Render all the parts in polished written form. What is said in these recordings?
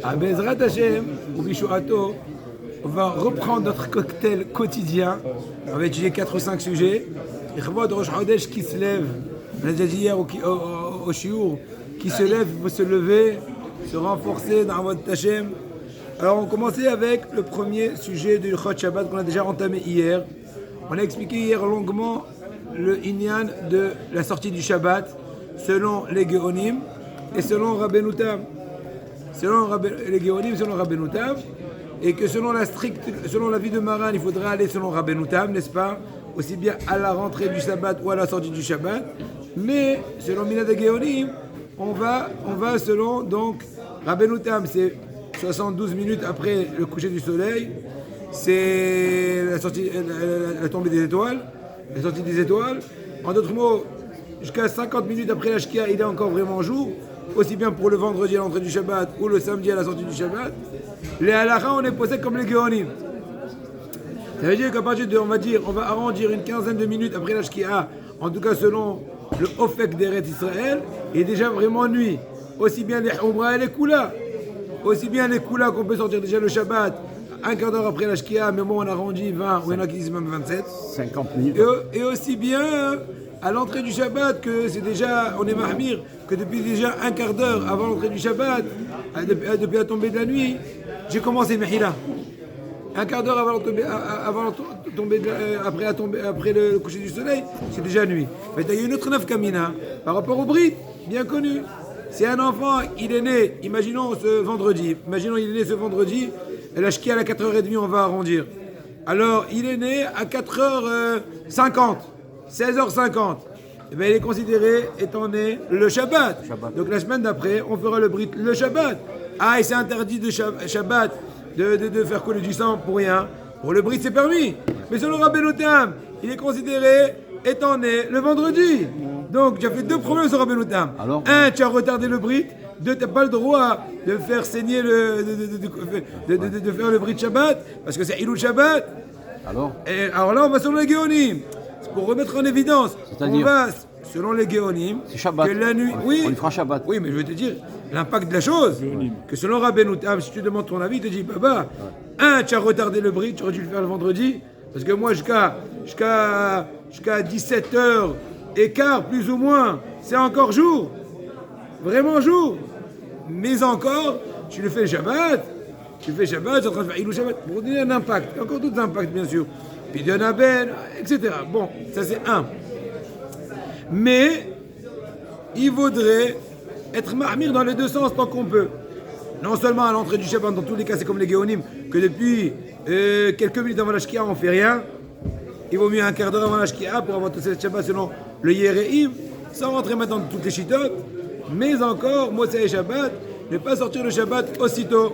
À Bezrat Hashem, ou Bishuato, on va reprendre notre cocktail quotidien. On va étudier 4 ou 5 sujets. Et Chavoud Rosh Chodesh qui se lève, on a déjà dit hier au Shiur, qui se lève, il faut se lever, se renforcer dans votre Hashem. Alors on commençait avec le premier sujet du Chod Shabbat qu'on a déjà entamé hier. On a expliqué hier longuement le Inyan de la sortie du Shabbat selon les Géonim et selon Rabbeinu Tam. Selon les Géonim, selon Rabbeinu Tam, et que selon la vie de Maran, il faudrait aller selon Rabbeinu Tam, n'est-ce pas? Aussi bien à la rentrée du Shabbat ou à la sortie du Shabbat. Mais selon Minad Géonim, on va selon donc Rabbeinu Tam, c'est 72 minutes après le coucher du soleil, c'est la tombée des étoiles, la sortie des étoiles. En d'autres mots, jusqu'à 50 minutes après la Shkia, il est encore vraiment jour, aussi bien pour le vendredi à l'entrée du Shabbat ou le samedi à la sortie du Shabbat. Les halakha, on est posé comme les Géonim. Ça veut dire qu'à partir de, on va arrondir une quinzaine de minutes après la Shkia, en tout cas selon le Ofek d'Eretz Israël, il est déjà vraiment nuit. Aussi bien les Umrah et les Kula. Aussi bien les Kula qu'on peut sortir déjà le Shabbat, un quart d'heure après la Shkia, mais moi on arrondit 20, ou il y en a qui disent même 27. 50 minutes. Et aussi bien à l'entrée du Shabbat, que c'est déjà, on est mahmir, que depuis déjà un quart d'heure avant l'entrée du Shabbat, depuis la tombée de la nuit, j'ai commencé Mehila. Un quart d'heure après le coucher du soleil, c'est déjà nuit. Mais il y a une autre nafkamina par rapport au Brit, bien connu. Si un enfant, il est né, imaginons il est né ce vendredi, et la Shkia à 4h30, on va arrondir. Alors, il est né à 4h50, 16h50. Et bien, il est considéré étant né le Shabbat. Donc, la semaine d'après, on fera le Brit le Shabbat. Ah, et c'est interdit de Shabbat de faire couler du sang pour rien. Pour le Brit, c'est permis. Mais selon Rabbeinu Tam, il est considéré étant né le vendredi. Donc, tu as fait 2 problèmes sur Rabbeinu Tam. Un, tu as retardé le Brit. 2, tu n'as pas le droit de faire saigner de faire le Brit Shabbat, parce que c'est Ilul Shabbat. Alors là, on va selon les Géonim. C'est pour remettre en évidence. On va selon les Géonim. C'est Shabbat. Que la nuit, on lui fera Shabbat. Oui, mais je vais te dire l'impact de la chose. Que selon Rabbeinu Tam, si tu demandes ton avis, il te dit Baba, un, tu as retardé le Brit, tu aurais dû le faire le vendredi. Parce que moi, jusqu'à 17h15, plus ou moins, c'est encore jour. Vraiment jour. Mais encore, tu le fais le Shabbat. Tu fais Shabbat, tu es en train de faire Ilou Shabbat. Pour donner un impact. Il y a encore d'autres impacts, bien sûr. Puis d'un Abel, etc. Bon, ça c'est un. Mais, il vaudrait être mahmir dans les deux sens tant qu'on peut. Non seulement à l'entrée du Shabbat, dans tous les cas, c'est comme les Géonim, que depuis quelques minutes avant la Shkia, on ne fait rien. Il vaut mieux un quart d'heure avant la Shkia pour avoir tout ce Shabbat selon le Yereim, sans rentrer maintenant dans toutes les chitotes. Mais encore, Motsa et Shabbat, ne pas sortir le Shabbat aussitôt.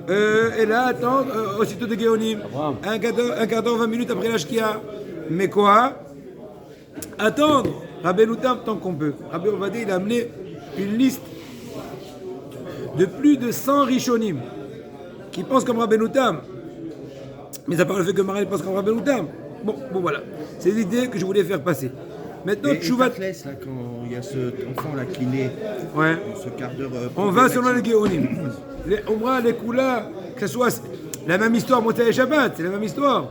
Et là, attendre aussitôt de Géonim. Un quart d'heure, 20 minutes après la Shkia. Mais quoi? Attendre Rabbeinu Tam tant qu'on peut. Rabbi Ovadi, il a amené une liste de plus de 100 Rishonim qui pensent comme Rabbeinu Tam. Mais ça part le fait que Maran pense comme Rabbeinu Tam. Bon, voilà. C'est l'idée que je voulais faire passer. Maintenant, Tchouvat. Là, quand il y a cet enfant-là qui naît, ce quart d'heure. On va selon les Géonim. Les Umrah, les Kula, que ce soit la même histoire, Motsa et Shabbat, c'est la même histoire.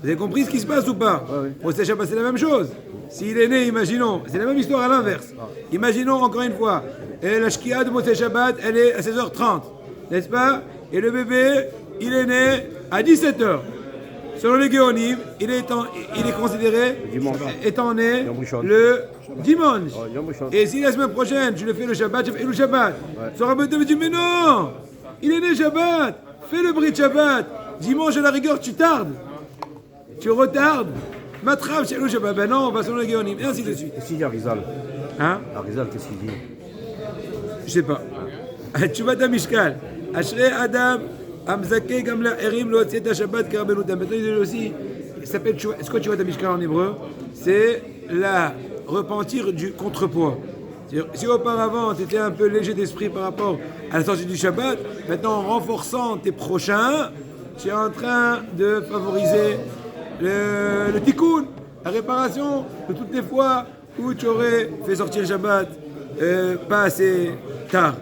Vous avez compris ce qui se passe ou pas? Motsa et Shabbat, c'est la même chose. S'il est né, imaginons, c'est la même histoire à l'inverse. Imaginons encore une fois, la Shkia de Motsa et Shabbat, elle est à 16h30, n'est-ce pas? Et le bébé, il est né à 17h. Selon les Géonim, il est considéré étant né le dimanche. Et si la semaine prochaine, tu le fais le Shabbat, tu fais le Shabbat. Ce Rabbeinu me dit, mais non, il est né Shabbat, fais le Brit Shabbat. Dimanche, à la rigueur, tu tardes. Tu retardes. Matrave, chez le Shabbat. Ben non, on va selon les Géonim. Et ainsi de suite. Et s'il y a Rizal? Hein? Rizal, qu'est-ce qu'il dit? Je sais pas. Tchouvat Mishkal. Ashrei Adam. Amzake Gamla Erim lo Tzieta Shabbat Karabenu Tam. Maintenant, il dit aussi, il s'appelle Tchouvat. Est-ce que Tchouvat Mishkal en hébreu? C'est la repentir du contrepoids. Si auparavant tu étais un peu léger d'esprit par rapport à la sortie du Shabbat, maintenant en renforçant tes prochains, tu es en train de favoriser le tikkun, la réparation de toutes les fois où tu aurais fait sortir le Shabbat pas assez tard.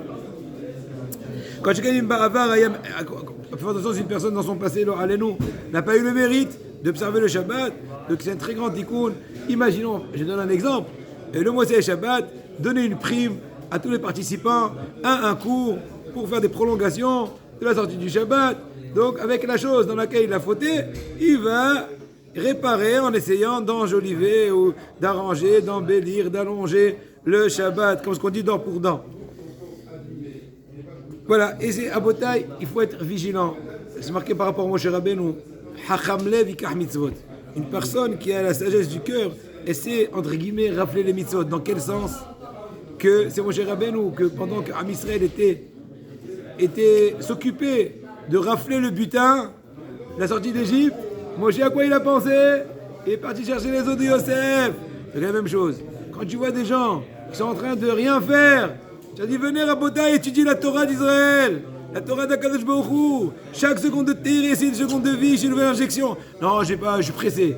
Quand je gagne une baravar, fais attention si une personne dans son passé, n'a pas eu le mérite d'observer le Shabbat, donc c'est un très grand tikkun. Imaginons, je donne un exemple, le Mossei Shabbat, donner une prime à tous les participants, un cours pour faire des prolongations de la sortie du Shabbat. Donc avec la chose dans laquelle il a fauté, il va réparer en essayant d'enjoliver ou d'arranger, d'embellir, d'allonger le Shabbat, comme ce qu'on dit dent pour dent. Voilà, et c'est à Botaï, il faut être vigilant. C'est marqué par rapport à Moshe Rabbeinu, Hacham Lev Yikach Mitzvot. Une personne qui a la sagesse du cœur essaie, entre guillemets, rappeler les mitzvot. Dans quel sens? Que c'est Moshe Rabbeinu, que pendant qu'Am Israël s'occupait de rafler le butin, la sortie d'Égypte, Moshe, à quoi il a pensé? Il est parti chercher les eaux de Yosef. C'est la même chose. Quand tu vois des gens qui sont en train de rien faire, tu as dit, venez à Botaï étudier la Torah d'Israël, la Torah d'Akadosh Baruch Hu. Chaque seconde de tir, c'est une seconde de vie, c'est une nouvelle injection. Non, je suis pressé.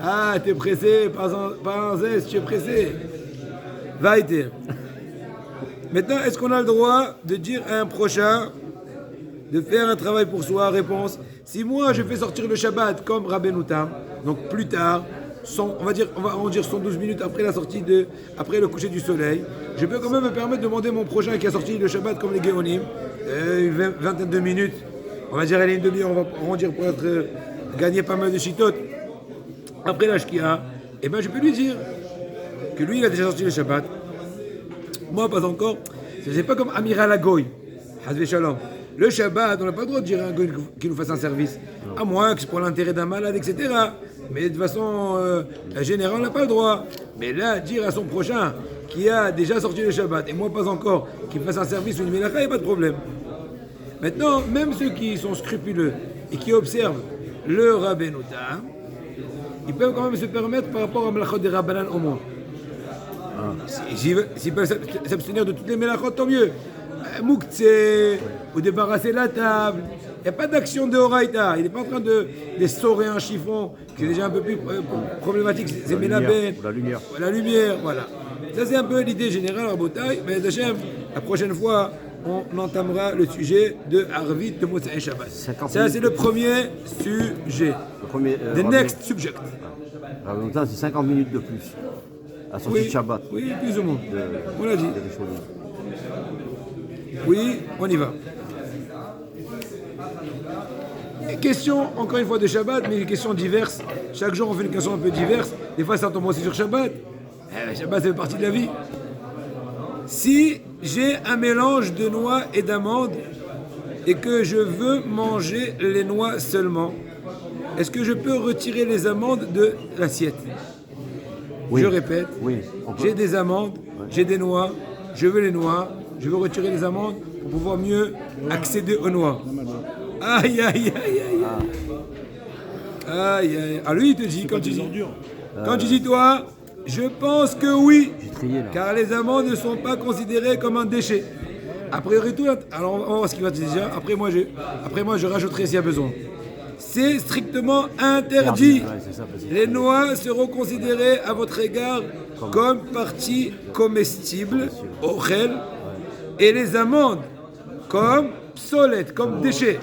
Ah, t'es pressé, pas un zeste, tu es pressé. Va été. Maintenant, est-ce qu'on a le droit de dire à un prochain de faire un travail pour soi? Réponse. Si moi je fais sortir le Shabbat comme Rabbeinu Tam, donc plus tard, on va dire 112 minutes après la sortie après le coucher du soleil, je peux quand même me permettre de demander à mon prochain qui a sorti le Shabbat comme les Géonim, une vingtaine de minutes, on va dire elle est une demi-heure, on va arrondir pour gagner pas mal de chitotes. Après la Shkia, et ben je peux lui dire que lui il a déjà sorti le Shabbat. Moi pas encore. C'est pas comme Amiral Agoy, Hazvé Shalom. Le Shabbat, on n'a pas le droit de dire à un goy qui nous fasse un service. À moins que c'est pour l'intérêt d'un malade, etc. Mais de façon générale, on n'a pas le droit. Mais là, dire à son prochain qui a déjà sorti le Shabbat, et moi pas encore, qu'il me fasse un service ou une mélacha, il n'y a pas de problème. Maintenant, même ceux qui sont scrupuleux et qui observent le Rabbeinu Tam, ils peuvent quand même se permettre par rapport à Melachot des Rabbanan au moins. S'ils peuvent s'abstenir de toutes les Melachot, tant mieux. Moukhtse, ou débarrasser la table. Il n'y a pas d'action de Horaïta. Il n'est pas en train de l'essorer un chiffon, qui est déjà un peu plus problématique. C'est Mélaben. La lumière, voilà. Ça, c'est un peu l'idée générale à Botaï. Mais Hachem, la prochaine fois, on entamera le sujet de Arvit de Motsei Shabbat. Ça, c'est le premier sujet. The next subject. C'est 50 minutes de plus. À sortie de Shabbat. Oui, plus ou moins. On l'a dit. Oui, on y va. Question, encore une fois, de Shabbat, mais des questions diverses. Chaque jour, on fait une question un peu diverse. Des fois, ça tombe aussi sur Shabbat. Shabbat, ça fait partie de la vie. Si j'ai un mélange de noix et d'amandes et que je veux manger les noix seulement, est-ce que je peux retirer les amandes de l'assiette? Oui. Je répète, oui, j'ai des amandes, j'ai des noix, je veux les noix, je veux retirer les amandes pour pouvoir mieux accéder aux noix. Aïe, aïe, aïe, aïe. Aïe, aïe. Ah, lui, il te dit, quand tu dis toi, je pense que oui, car les amandes ne sont pas considérées comme un déchet. A priori, tout, alors on va voir ce qu'il va te dire. Après moi, je rajouterai s'il y a besoin. C'est strictement interdit. Les noix seront considérées à votre égard comme partie comestible, orel, et les amandes comme psolètes, comme déchets.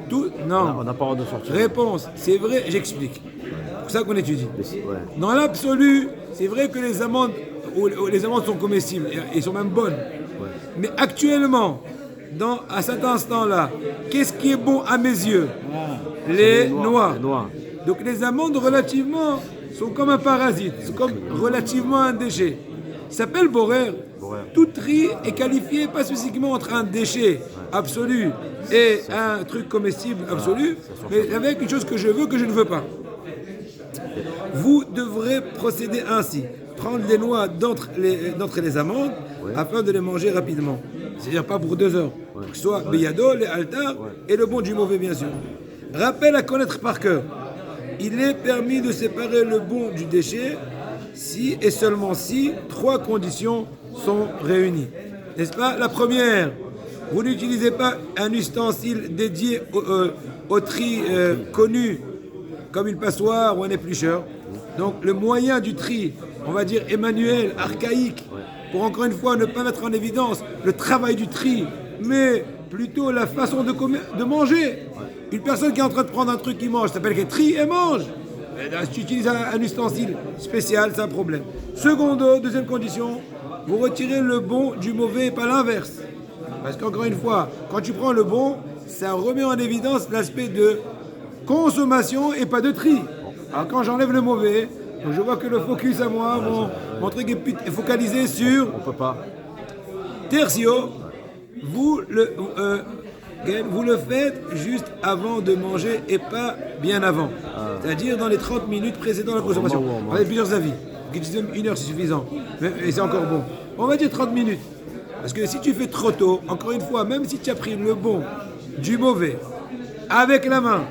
Tout, non. On n'a pas le droit de sortir. Réponse, c'est vrai, j'explique. C'est pour ça qu'on étudie. Dans l'absolu, c'est vrai que les amandes sont comestibles, et sont même bonnes. Mais actuellement, à cet instant-là, qu'est-ce qui est bon à mes yeux? Les noix. Donc les amandes, relativement, sont comme un parasite, sont comme relativement un déchet. Ça s'appelle borer. Tout riz est qualifié pas spécifiquement entre un déchet absolu et un truc comestible absolu, mais avec une chose que je veux, que je ne veux pas. Vous devrez procéder ainsi. Prendre les noix d'entre les amandes afin de les manger rapidement. C'est-à-dire pas pour 2 heures. Que ce soit Beyado, les altars et le bon du mauvais, bien sûr. Rappel à connaître par cœur. Il est permis de séparer le bon du déchet si et seulement si 3 conditions sont réunies. N'est-ce pas? La première, vous n'utilisez pas un ustensile dédié au tri connu comme une passoire ou un éplucheur. Donc le moyen du tri, on va dire Emmanuel, archaïque, pour encore une fois ne pas mettre en évidence le travail du tri mais plutôt la façon de manger. Une personne qui est en train de prendre un truc qui mange, ça s'appelle qu'elle trie et mange. Et là, si tu utilises un ustensile spécial, c'est un problème. Deuxième condition, vous retirez le bon du mauvais et pas l'inverse. Parce qu'encore une fois, quand tu prends le bon, ça remet en évidence l'aspect de consommation et pas de tri. Alors quand j'enlève le mauvais, donc je vois que le focus à moi, mon truc est focalisé sur... On peut pas. Tertio, vous le faites juste avant de manger et pas bien avant. C'est-à-dire dans les 30 minutes précédant la consommation. On a plusieurs avis. Qui disent 1 heure c'est suffisant. Et c'est encore bon. On va dire 30 minutes. Parce que si tu fais trop tôt, encore une fois, même si tu as pris le bon du mauvais avec la main,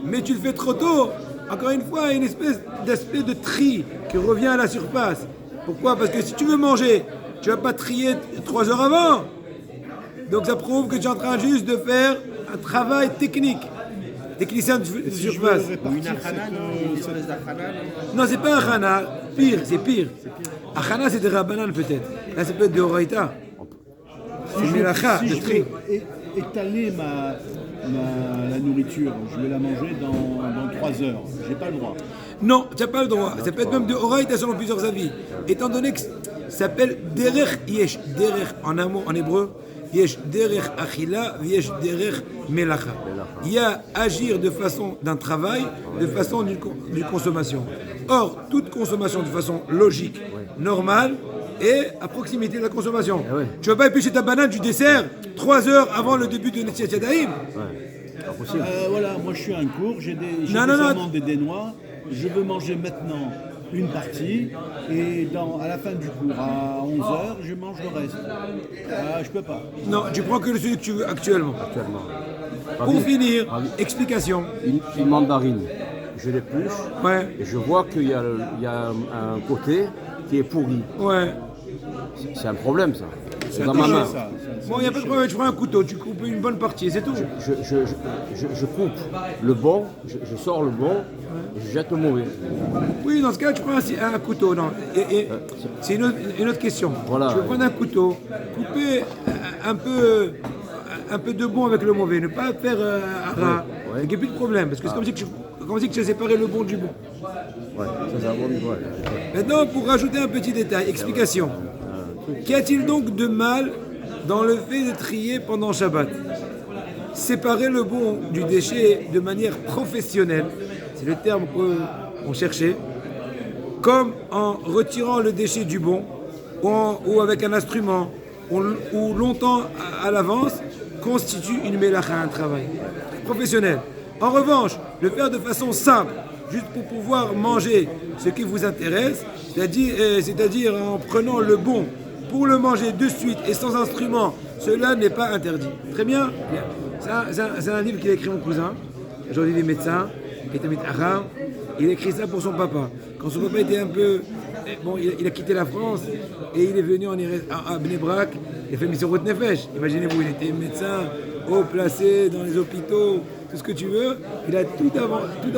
mais tu le fais trop tôt, encore une fois, il y a une espèce d'aspect de tri qui revient à la surface. Pourquoi? Parce que si tu veux manger, tu ne vas pas trier 3 heures avant. Donc ça prouve que tu es en train juste de faire un travail technique. Technicien de surface. Une achana, une espèce d'achana. Non, c'est pas un chana. Pire, c'est pire. Achana, c'est des rabanan peut-être. Là, ça peut être de oraita. C'est melacha, Si de je tri. veux étaler la nourriture, je vais la manger dans 3 heures. J'ai pas le droit. Non, tu n'as pas le droit. Ça peut être même de oraita selon plusieurs avis. Étant donné que ça s'appelle derech yesh. Derech en amont, en hébreu. Yesh derech achila, yesh derech melacha. Il y a agir de façon d'un travail, de façon d'une consommation. Or, toute consommation de façon logique, normale, est à proximité de la consommation. Tu ne vas pas éplucher ta banane du dessert 3 heures avant le début de Netziat Yadayim. Impossible. Voilà, moi je suis un cours, j'ai Non. des dénois, je veux manger maintenant une partie et à la fin du cours, à 11h, je mange le reste. Je peux pas. Non, tu prends que celui que tu veux actuellement. Actuellement. Pour finir, explication. Une mandarine, je l'épluche Ouais, et je vois qu'il y a un côté qui est pourri. ouais. C'est un problème ça. C'est dans touche, ma main. Ça, Bon, il n'y a pas de problème, tu prends un couteau, tu coupes une bonne partie, c'est tout. Je coupe le bon, je sors le bon et je jette le mauvais. Oui, dans ce cas, tu prends un couteau. Non. C'est une autre question. Voilà. Tu veux prendre un couteau, couper un peu de bon avec le mauvais, ne pas faire un rat. Ouais. Il n'y a plus de problème, parce que c'est comme si tu as séparé le bon du bon. Ouais, ça bon, ouais. Maintenant, pour rajouter un petit détail, explication. Qu'y a-t-il donc de mal dans le fait de trier pendant Shabbat? Séparer le bon du déchet de manière professionnelle, c'est le terme qu'on cherchait, comme en retirant le déchet du bon, ou avec un instrument, ou longtemps à l'avance, constitue une mélacha, un travail professionnel. En revanche, le faire de façon simple, juste pour pouvoir manger ce qui vous intéresse, c'est-à-dire en prenant le bon pour le manger de suite et sans instrument, cela n'est pas interdit. Très bien. C'est un livre qu'il a écrit mon cousin. Aujourd'hui, il est médecin. Il a écrit ça pour son papa. Quand son papa était un peu... Bon, il a quitté la France et il est venu à Bnei Brak. Il a fait Mission Route Nefesh. Imaginez-vous, il était médecin, haut placé dans les hôpitaux, tout ce que tu veux. Il a tout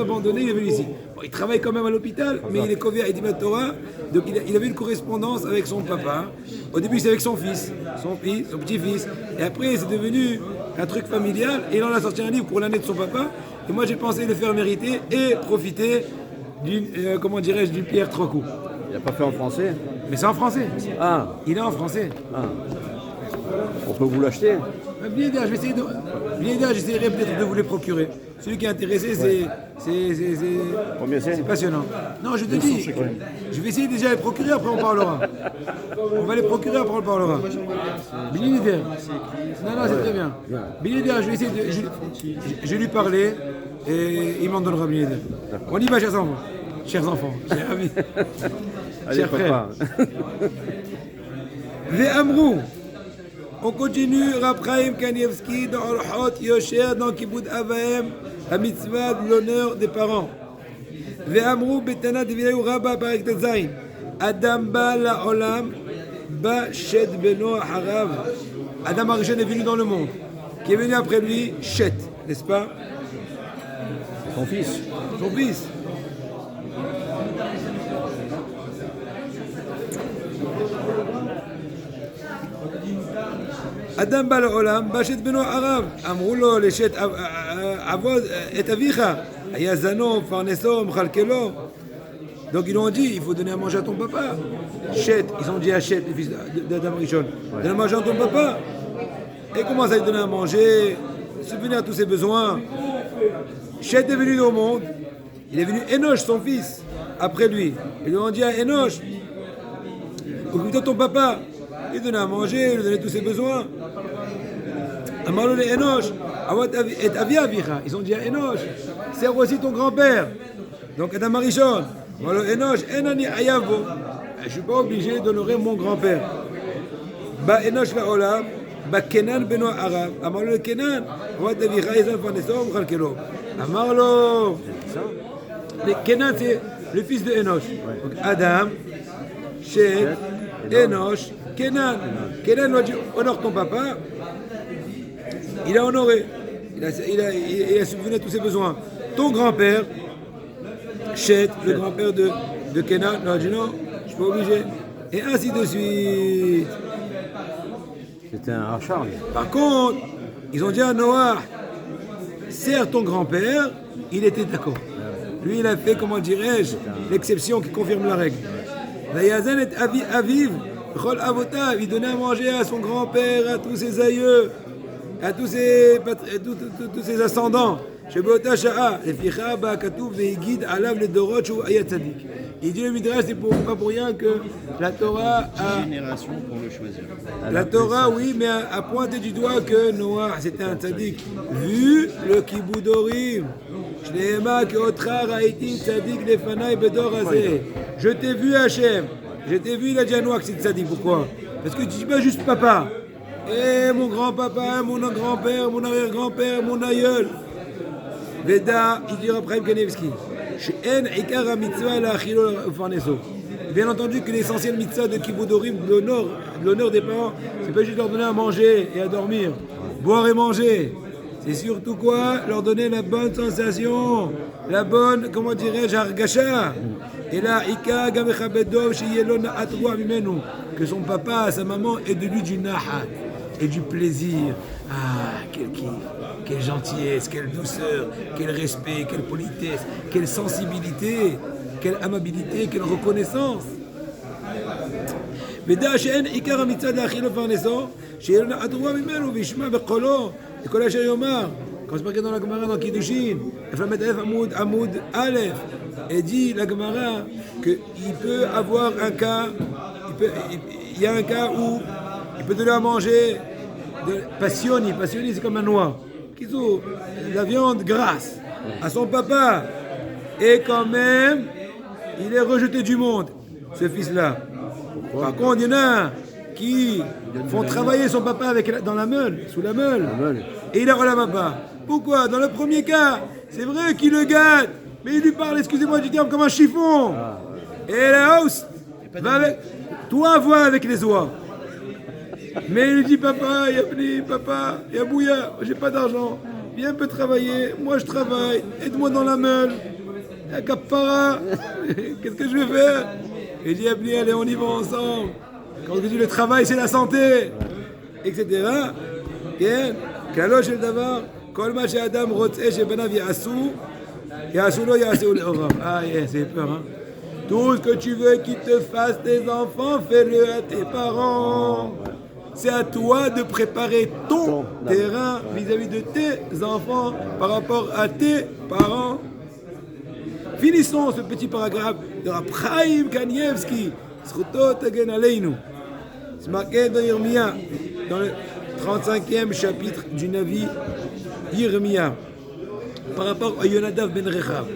abandonné, il est venu ici. Bon, il travaille quand même à l'hôpital, mais il est couvert à Edimat Torah. Donc il avait une correspondance avec son papa. Au début, c'est avec son fils, son petit-fils. Et après, c'est devenu un truc familial. Et il en a sorti un livre pour l'année de son papa. Et moi, j'ai pensé le faire mériter et profiter d'une pierre trois coups. Il n'a pas fait en français? Mais c'est en français. Ah, Il est en français. on peut vous l'acheter? J'essaierai peut-être de vous les procurer. Celui qui est intéressé, Combien c'est? c'est passionnant. Non, je te dis, je vais essayer déjà de les procurer, après on parlera. On va les procurer, après on parlera. Billy Neder. Non, c'est très bien. Billy Neder, je vais essayer je vais lui parler et il m'en donnera Billy Neder. On y va, chers enfants. Chers amis. Allez, Chers frères. Ve'amrou. On continue, Rav Chaim Kanievski dans Orhot Yosher, dans Kibbutz Avaim, la mitzvah de l'honneur des parents. Ve'amrou betana devilayu rabba parak tezayin. Adam ba la'olam, ba shed beno harav. Adam Arishon est venu dans le monde. Qui est venu après lui, Shet, n'est-ce pas? Son fils. Son fils. אדם בא לעולם, בשת בנו ערב. אמרו לו לשת עבוד את אביך. היה זנו, מפרנסו, מכלכלו. Donc ils lui ont dit, il faut donner à manger à ton papa. Chet, ils ont dit à Chet, le fils d'Adam Rishon, donne à manger à ton papa. Et commence à lui donner à manger, subvenir à tous ses besoins. Chet est venu au monde, il est venu Enoch, son fils, après lui. Ils lui ont dit à Enoch, occupe-toi de ton papa. Il lui donnait à manger, il lui donnait tous ses besoins. Amarlo le Enoch, et Avi Avicha. Ils ont dit à Enoch, sers aussi ton grand-père. Donc Adam Rishon. Alors Enoch, enani ayavo. Je suis pas obligé d'honorer mon grand-père. Ba Enoch la olam, ba Kenan beno Arav. Amarlo le Kenan, wa Davicha izan fanesom khalkelo. Amarlo. Le Kenan c'est le fils de Enoch. Donc Adam, Shet, Enoch, Kenan. Kenan lui a dit honore ton papa. Il a honoré. Il a subvenu à tous ses besoins. Ton grand-père. Chet, le grand-père de Kenan, non, dit non, je suis pas obligé. Et ainsi de suite. C'était un rachat. Par contre, ils ont dit à Noah, sers ton grand-père, il était d'accord. Lui, il a fait, comment dirais-je, l'exception qui confirme la règle. Vayazan et Aviv, Chol Avotav, il donnait à manger à son grand-père, à tous ses aïeux, à tous ses ascendants. שבאותה שעה, לפיכך בה כתוב והגיד עליו לדורות שהוא היה צדיק. Il dit le Midrash, c'est pas pour rien que la Torah a... Génération pour le choisir. La Torah, oui, mais a pointé du doigt que Noah, c'était un tzaddik. Vu le Kiboudorim, Shneema keotra raïti tzaddik lefanai bedor hazeh. Je t'ai vu Hachem. Je t'ai vu, il a dit à Noah que c'est tzaddik. Pourquoi? Parce que tu dis pas juste papa. Eh, mon grand-papa, mon grand-père, mon arrière-grand-père, mon aïeul. Veda, il dit Raphaël Kanevski, bien entendu que l'essentiel mitzvah de Kiboudorim, l'honneur des parents, c'est pas juste leur donner à manger et à dormir, boire et manger. C'est surtout quoi? Leur donner la bonne sensation, la bonne, comment dirais-je, argacha. Et là, Ika Gamechabedov, Shiyelona Atwa Mimenu, que son papa, sa maman, ait de lui du nahat et du plaisir. Ah, quel kiff, quelle gentillesse, quelle douceur, quel respect, quelle politesse, quelle sensibilité, quelle amabilité, quelle reconnaissance. ודע שאין עיקר המצווה להאכילו לפרנסו, שיהיה לו נחת ממנו וישמע בקולו לכל אשר יאמר. Quand c'est marqué dans la Gemara dans Kiddushin, Amoud Aleph, et dit la Gemara qu'il peut avoir un cas, il y a un cas où il peut donner à manger de passioni c'est comme un noix, la viande grasse à son papa, et quand même il est rejeté du monde, ce fils-là. Par contre, il y en a qui font travailler son papa dans la meule, sous la meule, et il est relève papa. Pourquoi? Dans le premier cas, c'est vrai qu'il le gâte, mais il lui parle, excusez-moi du terme, comme un chiffon. Et la hausse va avec toi, vois avec les oies. Mais il lui dit papa, il y a bouilla, j'ai pas d'argent, viens un peu travailler, moi je travaille, aide-moi dans la meule, la capara, qu'est-ce que je vais faire? Il dit allez, on y va ensemble. Quand je dis le travail c'est la santé, etc. Kalosh el davar, kol ma she'adam rotzeh shebanav ya'asu lo ya'aseu le'orav. Ah yeah, c'est peur, hein. Tout ce que tu veux qu'ils te fassent tes enfants, fais-le à tes parents. C'est à toi de préparer ton terrain vis-à-vis de tes enfants par rapport à tes parents. Finissons ce petit paragraphe de Raphaël Kanievski. C'est marqué dans Yirmia, dans le 35e chapitre du Navi Yirmia, par rapport à Yonadav ben Rechav.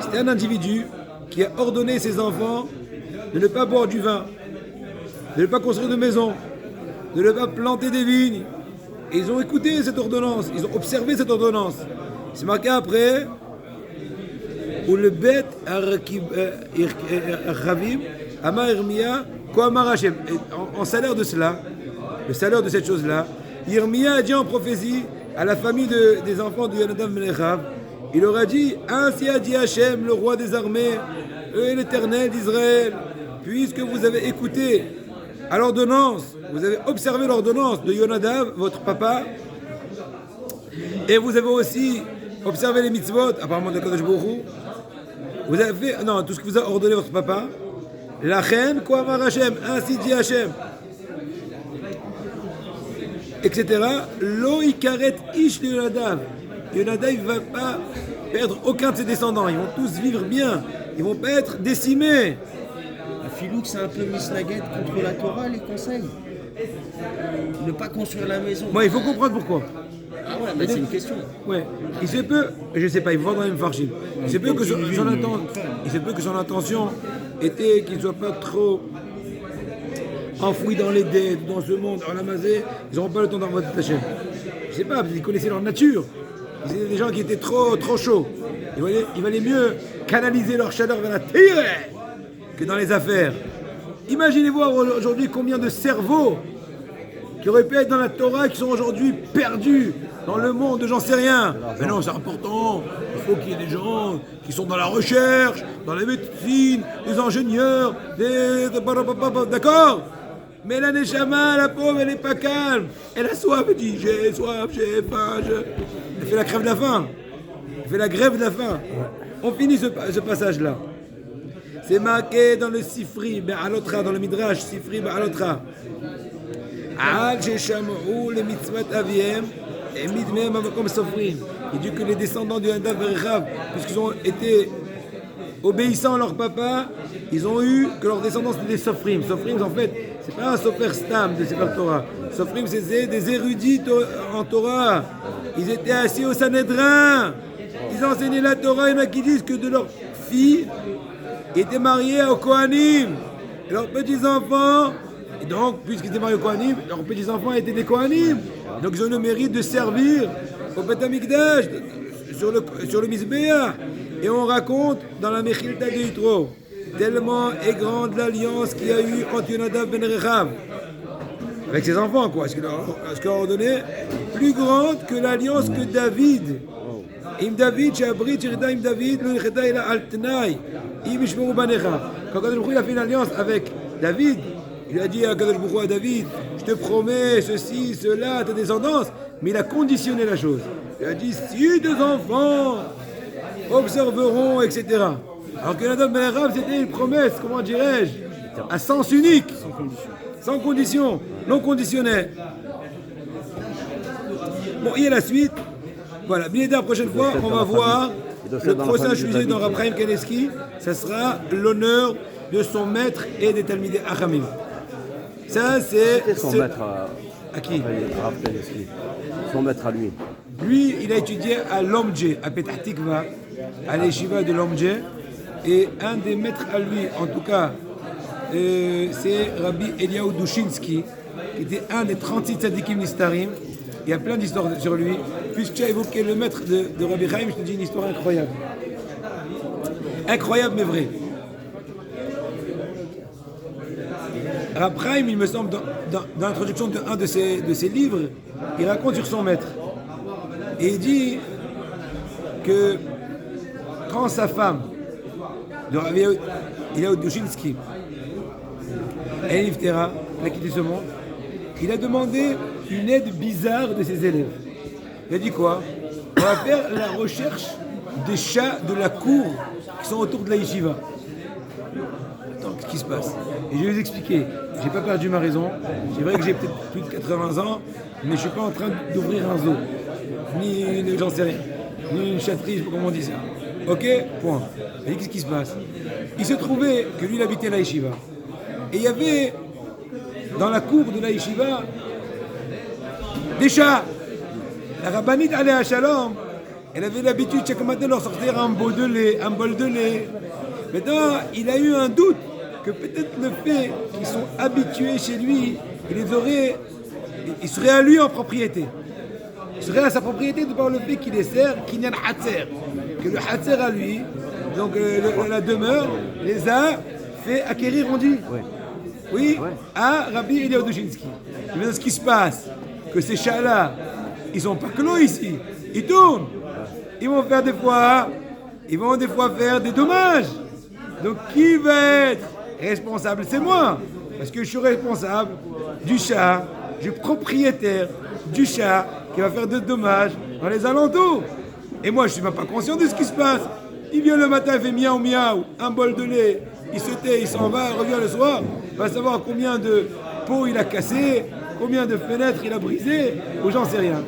C'était un individu qui a ordonné ses enfants de ne pas boire du vin, de ne pas construire de maison, de ne pas planter des vignes. Et ils ont écouté cette ordonnance, ils ont observé cette ordonnance. C'est marqué après, où le bet Ravim, Amar Yirmia, Koamar Hashem. En salaire de cela, le salaire de cette chose-là, Yirmia a dit en prophétie à la famille des enfants de Yonadav ben Rechav, il leur a dit, ainsi a dit Hashem, le roi des armées, et l'Éternel d'Israël, puisque vous avez écouté à l'ordonnance, vous avez observé l'ordonnance de Yonadav, votre papa, et vous avez aussi observé les mitzvot, apparemment de Kadosh Baruch Hu. Vous avez fait, non, tout ce que vous a ordonné votre papa. Lachen, Koamar Hashem, ainsi dit Hashem, etc. Lo ikaret ish li Yonadav. Yonadav ne va pas perdre aucun de ses descendants. Ils vont tous vivre bien. Ils ne vont pas être décimés. Filouk, c'est un peu misnaguette contre la Torah, les conseils. Ne pas construire la maison. Moi, il faut comprendre pourquoi. Ah ouais, mais c'est une question. Ouais. Il se peut, je sais pas, il faut voir dans les Mefarshim. Il se peut que son intention était qu'il ne soit pas trop enfoui dans les dettes, dans ce monde, en Amazé. Ils n'auront pas le temps d'en voir Hachem. Je sais pas, parce qu'ils connaissaient leur nature. Ils étaient des gens qui étaient trop chauds. Il valait mieux canaliser leur chaleur vers la terre que dans les affaires. Imaginez voir aujourd'hui combien de cerveaux qui auraient pu être dans la Torah qui sont aujourd'hui perdus dans le monde, j'en sais rien. Mais non, c'est important. Il faut qu'il y ait des gens qui sont dans la recherche, dans la médecine, des ingénieurs, d'accord. Mais la Neshama, la pauvre, elle n'est pas calme. Elle a soif, elle dit j'ai soif, j'ai faim. Elle fait la grève de la faim. Elle fait la grève de la faim. On finit ce passage-là. C'est marqué dans le Sifri, Be'alotra, dans le Midrash, Sifri, Be'alotra. Al Sheshamou, le mitzvot aviem, et midmem amakom sofrim. Il dit que les descendants du Nadav et Rechav, puisqu'ils ont été obéissants à leur papa, ils ont eu que leurs descendants c'était des sofrim. Sofrim, en fait, c'est pas un sofer stam de Sefer Torah. Sofrim, c'est des érudits en Torah. Ils étaient assis au Sanhédrin. Ils enseignaient la Torah. Il y en a qui disent que de leurs filles étaient mariées aux Kohanim. Et leurs petits-enfants, et donc, puisqu'ils étaient mariés aux Kohanim, leurs petits-enfants étaient des Kohanim. Donc, ils ont le mérite de servir au Beth Amikdash, sur le Mizbeah. Et on raconte dans la Mechilta de Yitro, tellement est grande l'alliance qu'il y a eu entre Yonadav ben Rechav avec ses enfants, quoi. Ce qu'il leur a donné, plus grande que l'alliance que David. Im David, Shabrit, Shirita, Im David, le Necheta ila al Tnai, Im Ishmeru Banecha. Quand Kadosh Baruch Hu a fait une alliance avec David, il a dit à Kadosh Baruch Hu à David, je te promets ceci, cela, ta descendance, mais il a conditionné la chose. Il a dit, si tes enfants observeront, etc. Alors que Yonadav ben Rechav, c'était une promesse, comment dirais-je, à sens unique, sans condition, non conditionnelle. Bon, il y a la suite. Voilà, bien la prochaine fois, on va voir le prochain sujet dans Rav Chaim Kanievski. Ça sera l'honneur de son maître et des Talmidei Achamim. Ça, c'est son maître à qui? Rav Kanievski. Son maître à lui. Lui, il a étudié à Lomdje, à Petah Tikva, à l'Yeshiva de Lomdje. Et un des maîtres à lui, en tout cas, c'est Rabbi Eliyahu Dushinsky, qui était un des 36 tzadikim nistarim. Il y a plein d'histoires sur lui. Puisque tu as évoqué le maître de Rabbi Chaim, je te dis une histoire incroyable. Incroyable mais vraie. Rabbi Chaim, il me semble, dans l'introduction d'un de ses livres, il raconte sur son maître. Et il dit que quand sa femme, de Rabbi Eliyahu Dushinsky, elle a quitté ce monde, il a demandé une aide bizarre de ses élèves. Il a dit quoi? On va faire la recherche des chats de la cour qui sont autour de la yeshiva. Attends, qu'est-ce qui se passe? Et je vais vous expliquer. J'ai pas perdu ma raison. C'est vrai que j'ai peut-être plus de 80 ans, mais je suis pas en train d'ouvrir un zoo. Ni j'en sais rien. Ni une chatterie, je sais pas comment on dit ça. Ok? Point. Et qu'est-ce qui se passe? Il se trouvait que lui, il habitait à la yeshiva. Et il y avait, dans la cour de la yeshiva, des chats. La rabbinite Aléa Shalom, elle avait l'habitude chaque matin de leur sortir un bol de lait. Maintenant, il a eu un doute que peut-être le fait qu'ils sont habitués chez lui, il serait à lui en propriété. Il serait à sa propriété de par le fait qu'il les sert, qu'il y a un hatser. Que le hatser à lui, donc la demeure, les a fait acquérir, on dit. Oui, à Rabbi Eliyahu Dushinsky. Et maintenant, ce qui se passe, que ces chats-là, ils sont pas clos ici, ils tournent. Ils vont des fois faire des dommages. Donc qui va être responsable? C'est moi. Parce que je suis responsable du chat, du propriétaire du chat qui va faire de dommages dans les alentours. Et moi, je suis même pas conscient de ce qui se passe. Il vient le matin, il fait miaou miaou, un bol de lait, il se tait, il s'en va, il revient le soir, il va savoir combien de pots il a cassé, combien de fenêtres il a brisé, ou j'en sais rien.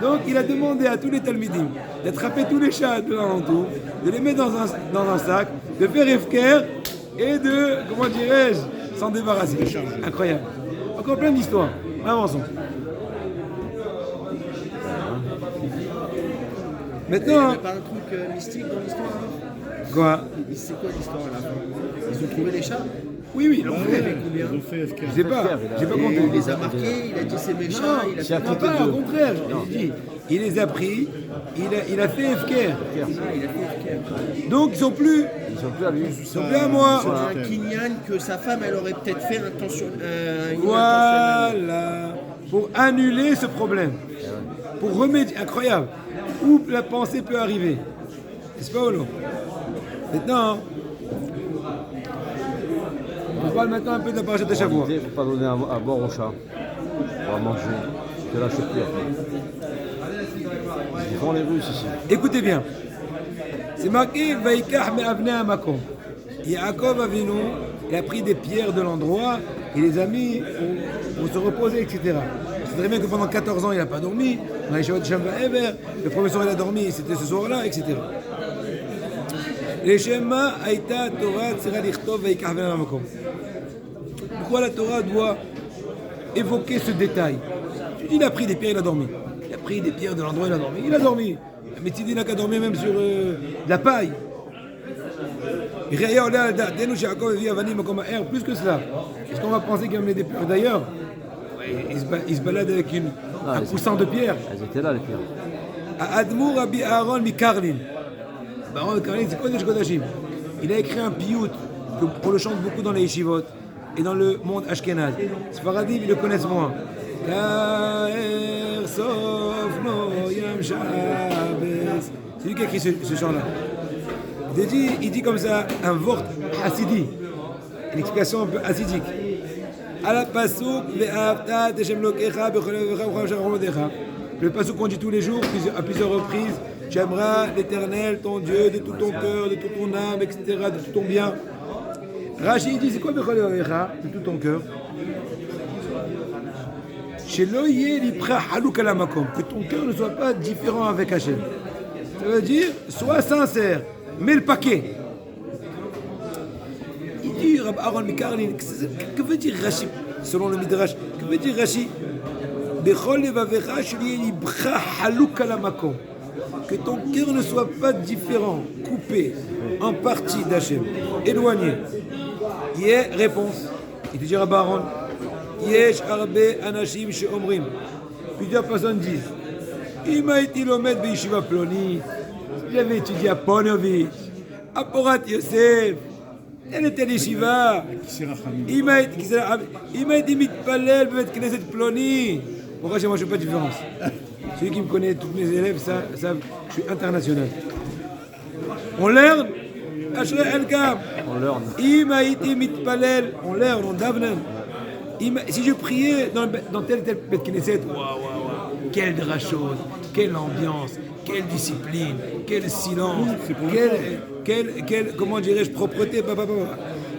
Donc il a demandé à tous les talmidim d'attraper tous les chats de l'alentour, de les mettre dans un sac, de faire efker et de, comment dirais-je, s'en débarrasser. Incroyable. Encore plein d'histoires. Avançons. Il n'y Maintenant, avait pas un truc mystique dans l'histoire alors quoi? C'est quoi l'histoire à la fin? Ils ont trouvé les chats? Oui, ils l'ont Il y fait. avait combien? Ils ont fait FK. Je sais pas, j'ai pas Et compté. il les a marqués, il a dit c'est mes chats, il a c'est à fait côté Pas, de- au contraire, je dis. Il les a pris, il a fait efker. Donc ils sont plus à lui. Ils sont plus à moi. C'est un kinyan que sa femme elle aurait peut-être fait intentionnellement. Voilà. Pour annuler ce problème. Pour remédier. Incroyable. Où la pensée peut arriver. N'est-ce pas, Olo? Maintenant, on parle maintenant un peu de la parachute de Shavua. Il ne faut pas donner à boire au chat. Pour la manger. Je te lâche plus après. Ils font les Russes ici. Écoutez bien. C'est marqué Vaikach me'avnei hamakom. Yaakov Avinu, il a pris des pierres de l'endroit et les a mis pour se reposer, etc. C'est très bien que pendant 14 ans, il n'a pas dormi. Dans les Shavot Shem Va'ever, le premier soir, il a dormi, c'était ce soir-là, etc. Les Shema Aïta Torah Tzera Lichtov Vaikach me'avnei hamakom. Pourquoi la Torah doit évoquer ce détail? Il a pris des pierres, il a dormi. Il a pris des pierres de l'endroit, il a dormi. Il a dormi. Mais Tzidi n'a qu'à dormir même sur de la paille. Plus que cela. Est-ce qu'on va penser qu'il y a des pierres? D'ailleurs, il se balade avec un coussin de pierre. Elles étaient là, les pierres. Admour Rabbi Aaron Mikarlin. Aaron Mikarlin, c'est Kodesh Kodashim. Il a écrit un piyut qu'on le chante beaucoup dans les yeshivot et dans le monde ashkenaz. Sfaradim, ils le connaissent moins. C'est lui qui a écrit ce chant-là. Il dit comme ça un vort hasidi, une explication un peu hassidique. Le pasuk qu'on dit tous les jours, à plusieurs reprises, tu aimeras l'Éternel, ton Dieu, de tout ton cœur, de toute ton âme, etc., de tout ton bien. Rashi dit, c'est quoi de tout ton cœur? Que ton cœur ne soit pas différent avec Hachem. Ça veut dire, sois sincère, mets le paquet. Il dit, Rabbi Aaron Mikarlin, que veut dire Rashi, selon le Midrash? Que veut dire Rashi? Que ton cœur ne soit pas différent, coupé, en partie d'Hachem, éloigné. Il y a réponse. Il te dit, Rabbi Aaron, Yesh arbe anashim sheomrim. Plusieurs personnes disent, il m'a été l'omède de Yeshiva Ploni, j'avais étudié à Ponovitch, à Porat Yosef, elle était l'Yeshiva. Il m'a été mitpalel bevet knesset Ploni. Pourquoi moi je ne fais pas de différence? Celui qui me connaît, tous mes élèves savent que je suis international. On learn, Ashrei Elkam. On learn. Il m'a été mitpalel, on learn, on davnen. Si je priais dans tel Beth Knesset, waouh, quelle drachose, quelle ambiance, quelle discipline, quel silence, quelle comment dirais-je, propreté,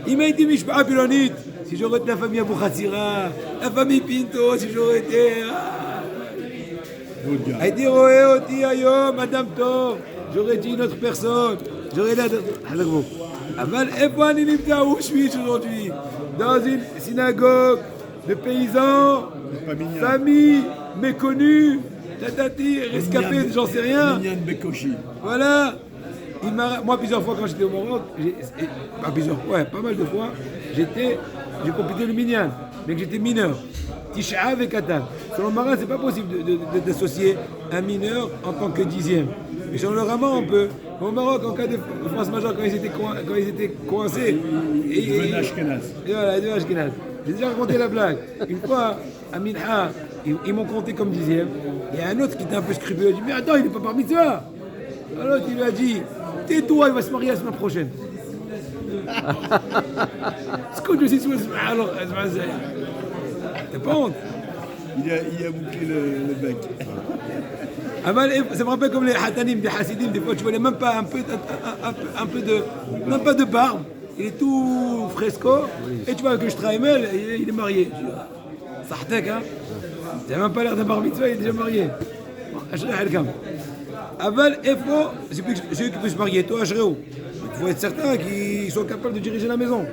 Il m'a été Mishpa'a Pilonit, si j'aurais été la famille Abou Khatsira, la famille Pinto, si j'aurais été... Aïdi Roé Oti Ayo, Madame Tov, j'aurais dit une autre personne, j'aurais dit... Aval Evan Inimta, où je suis aujourd'hui? Dans une synagogue de paysans, famille méconnue, tatati, rescapé, j'en sais rien. Voilà. Moi, plusieurs fois quand j'étais au Maroc, pas mal de fois, j'ai complété le minyan, mais que j'étais mineur. Tishav et Katan. Selon le marin, c'est pas possible d'associer un mineur en tant que dixième. Mais selon le Rama, on peut. Au Maroc, en cas de force majeure, quand ils étaient coincés. Ils devenaient Ashkenaz. Voilà, ils devenaient Ashkenaz. J'ai déjà raconté la blague. Une fois, à Minha, ils m'ont compté comme dixième. Il y a un autre qui était un peu scrupuleux. Il dit, mais attends, il n'est pas parmi toi. Alors il lui a dit, tais-toi, il va se marier la semaine prochaine. Ce que je suis sous alors, t'as pas honte. Il a bouclé le bec. Ah ben, ça me rappelle comme les hatanim, des hasidim, des fois tu vois, il n'a même pas même pas de barbe, il est tout fresco, et tu vois que je travaille mal, il est marié. Ça hâte, hein. Il n'a même pas l'air d'un bar mitzvah, il est déjà marié. Je vais aller ah ben, il faut, c'est eux qui peuvent se marier, toi, je il faut être certain qu'ils sont capables de diriger la maison.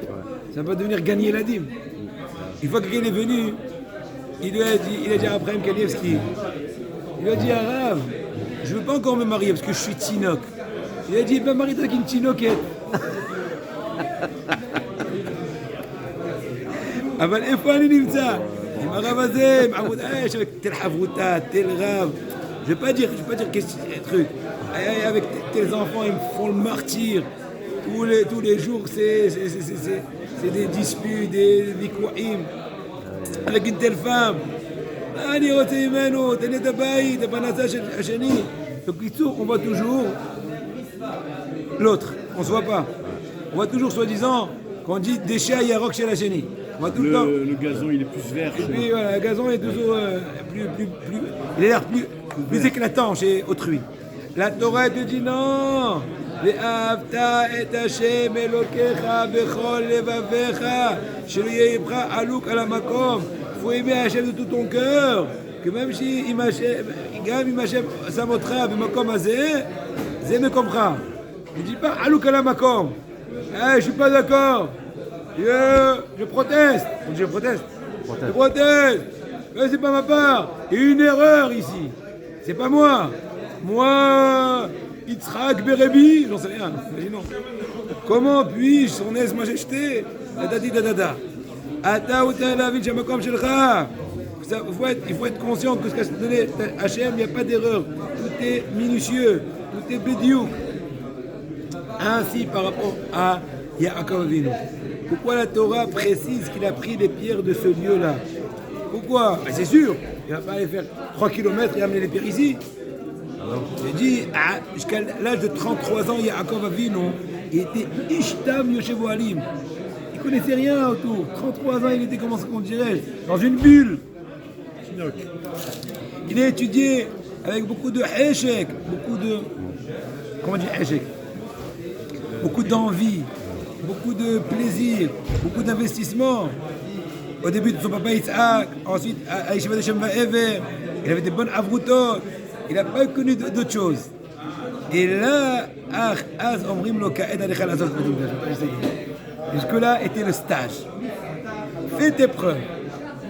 Ça ne va pas devenir gagner la dîme. Une fois que quelqu'un est venu, il a dit à Abraham Kanievski, il lui a dit, Arav, je ne veux pas encore me marier parce que je suis tinoc. Il a dit, ben marie-toi avec une tinoquette. Ah ben, il faut aller dire ça. Il m'a ravasé, Mahmoud, avec tel havruta, tel rav. Je ne vais pas dire qu'est-ce que c'est truc. Avec tes enfants, ils me font le martyr. Tous les jours, c'est des disputes, des vikouim. Avec une telle femme. Donc, on voit toujours l'autre. On ne se voit pas. On voit toujours, soi-disant, quand on dit déchet à Yarok chez la chénie. Le gazon, il est plus vert. Et puis, voilà, le gazon est toujours il a l'air plus éclatant chez autrui. La Torah te dit non. Ve'avta et Hashem Elokecha bechol levavecha shelo yeh ibra aluk ala makom. Il faut aimer Hashem de tout ton cœur. Que même si Hashem samotra b'makom hazeh, zeh mekomcha. Ne dis pas aluk ala makom. Je suis pas d'accord. Je proteste. On dit je proteste. Je proteste. Mais c'est pas ma part. Il y a une erreur ici. C'est pas moi. Moi, Yitzhak Berebi, j'en sais rien. Imaginons. Comment puis-je, son aise majesté, dadadi dadada. Ata ou ta la vie de Shamakom Shelcha. Il faut être conscient que ce qu'a donné Hachem, il n'y a pas d'erreur. Tout est minutieux. Tout est bédiouk. Ainsi par rapport à Yaakov Avinu. Pourquoi la Torah précise qu'il a pris les pierres de ce lieu-là? Pourquoi? Ben c'est sûr, il ne va pas aller faire 3 km et amener les pierres ici. J'ai dit, jusqu'à l'âge de 33 ans, Yaakov Avinu, il était Ishtam Yoshev Alim. Il ne connaissait rien autour. 33 ans, il était, comment on dirait, dans une bulle. Il a étudié avec beaucoup de échecs, comment on dit échecs? Beaucoup d'envie, beaucoup de plaisir, beaucoup d'investissement. Au début de son papa Yitzhak, ensuite à Yeshiva de Shem Va'ever, il avait des bonnes avrutot, il n'a pas connu d'autre chose. Et là, jusque-là était le stage. Fais tes preuves,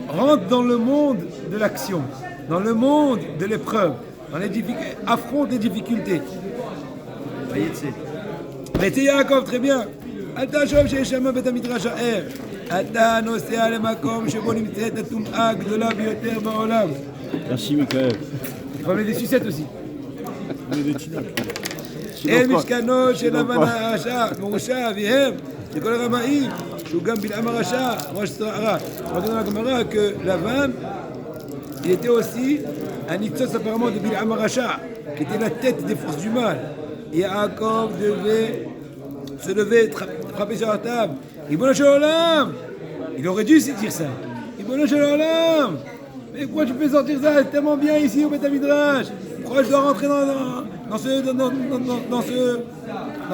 rentre dans le monde de l'action, dans le monde de l'épreuve, affronte les difficultés. Mais c'est Yaakov, très bien. Merci, Michael. Il faut amener des sucettes aussi. Des tinacs. Et Mishkano, chez Lavana Racha, Morusha, Vihem, c'est quoi le Ramaï? Shugam Bil'am Racha, moi je sais on dit dans la Gemara que Lavan, il était aussi un nitzos apparemment de Bil'am Racha, qui était la tête des forces du mal. Et Yaakov devait se lever, frapper sur la table. Ibn Shalom! Il aurait dû aussi dire ça. Ibn Shalom! Mais pourquoi tu peux sortir ça? C'est tellement bien ici au Beth Midrash. Pourquoi je dois rentrer dans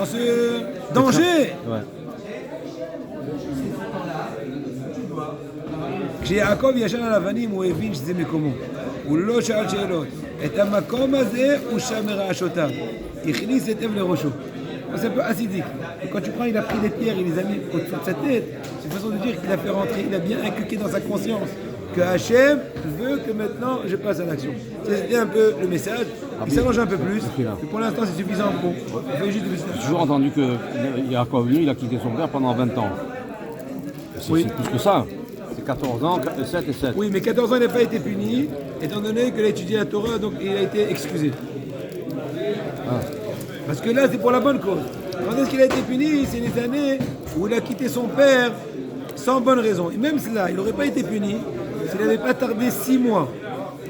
ce danger? כשיעקב ישן על אבנים הוא הבין שזה מקומו. הוא לא שאל שאלות. את המקום הזה הוא שם מרעשותיו. הכניס היטב לראשו. C'est un peu acidique. Et quand tu prends, il a pris des pierres, il les a mis au-dessus de sa tête. C'est une façon de dire qu'il a fait rentrer, il a bien inculqué dans sa conscience que Hachem veut que maintenant je passe à l'action. C'était un peu le message. Il s'allonge un peu plus. Mais pour l'instant, c'est suffisant pour. J'ai toujours entendu que Yaakov Avinu, il a quitté son père pendant 20 ans. C'est plus que ça. C'est 14 ans, 7 et 7. Oui, mais 14 ans, il n'a pas été puni, étant donné qu'il a étudié la Torah, donc il a été excusé. Parce que là, c'est pour la bonne cause. Quand est-ce qu'il a été puni? C'est les années où il a quitté son père sans bonne raison. Et même cela, il n'aurait pas été puni s'il n'avait pas tardé 6 mois.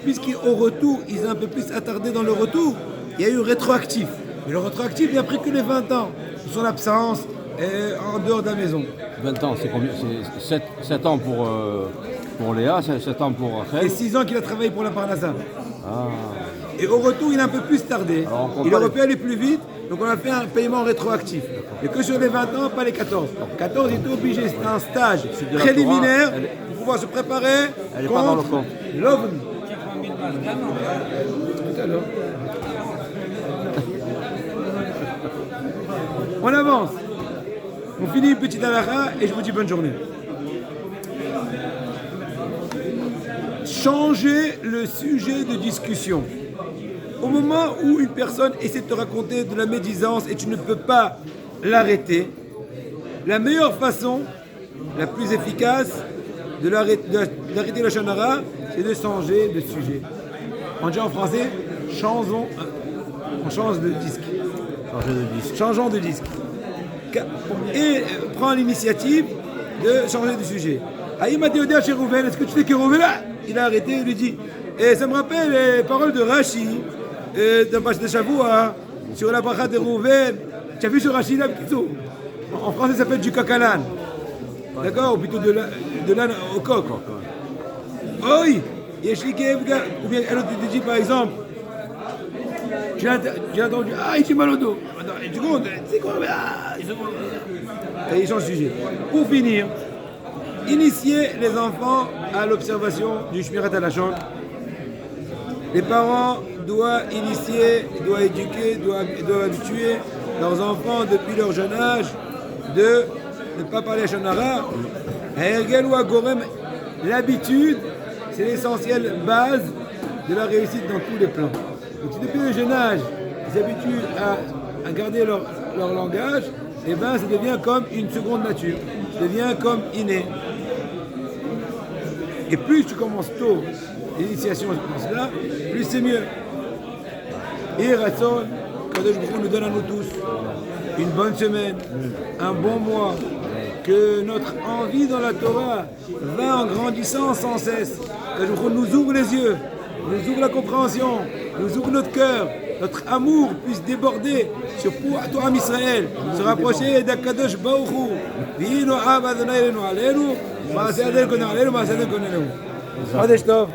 Puisqu'au retour, ils ont un peu plus attardé dans le retour, il y a eu rétroactif. Mais le rétroactif, il n'a pris que les 20 ans. Son absence, en dehors de la maison. 20 ans, c'est combien? C'est 7 ans pour Léa, 7 ans pour Et Rachel. 6 ans qu'il a travaillé pour la Parnassa. Ah. Et au retour, il a un peu plus tardé. Alors, on compte Il pas aurait les- pu aller plus vite, donc on a fait un paiement rétroactif. Et que sur les 20 ans, pas les 14. 14, il était obligé, c'était un stage de la préliminaire Torah, pour pouvoir se préparer Elle est pas dans le compte. l'OVNI. Tout à l'heure. On avance. On finit une petite halakha et je vous dis bonne journée. Changer le sujet de discussion. Au moment où une personne essaie de te raconter de la médisance et tu ne peux pas l'arrêter, la meilleure façon, la plus efficace d'arrêter le chanara, c'est de changer de sujet. On dit en français, on change de disque. Changer de disque. Changeons de disque. Et prends l'initiative de changer de sujet. Il m'a dit au chez Rouven, est-ce que tu sais que Rouven là? Il a arrêté, il lui dit, et ça me rappelle les paroles de Rashi, de Pâche de Shavua, sur la bracha de Rouven. Tu as vu ce Rashi là, plutôt? En français, ça s'appelle du coq-à-l'âne. D'accord? Ou plutôt de l'âne au coq. Oui, ou bien elle te dit par exemple, j'ai entendu, il fait mal au dos. Et tu comptes, c'est quoi? Et il change de sujet. Pour finir, initier les enfants à l'observation du Shmirat HaLashon. Les parents doivent initier, doivent éduquer, doivent habituer leurs enfants depuis leur jeune âge de ne pas parler Shonara. L'habitude, c'est l'essentielle base de la réussite dans tous les plans. Donc si depuis le jeune âge, ils s'habituent à garder leur langage, et ben ça devient comme une seconde nature, ça devient comme inné. Et plus tu commences tôt l'initiation dans cela, plus c'est mieux. Et Ratson, Kadosh Baruch Hu nous donne à nous tous une bonne semaine, un bon mois, que notre envie dans la Torah va en grandissant sans cesse. Kadosh Baruch Hu nous ouvre les yeux, nous ouvre la compréhension, nous ouvre notre cœur, notre amour puisse déborder sur tout Am Israël, se rapprocher d'Akadosh Baruch Hu. V'hinu av Adonai elenu aleinu, ma'aseh Adonai konenu aleinu, ma'aseh Adonai konenu. Chodesh tov.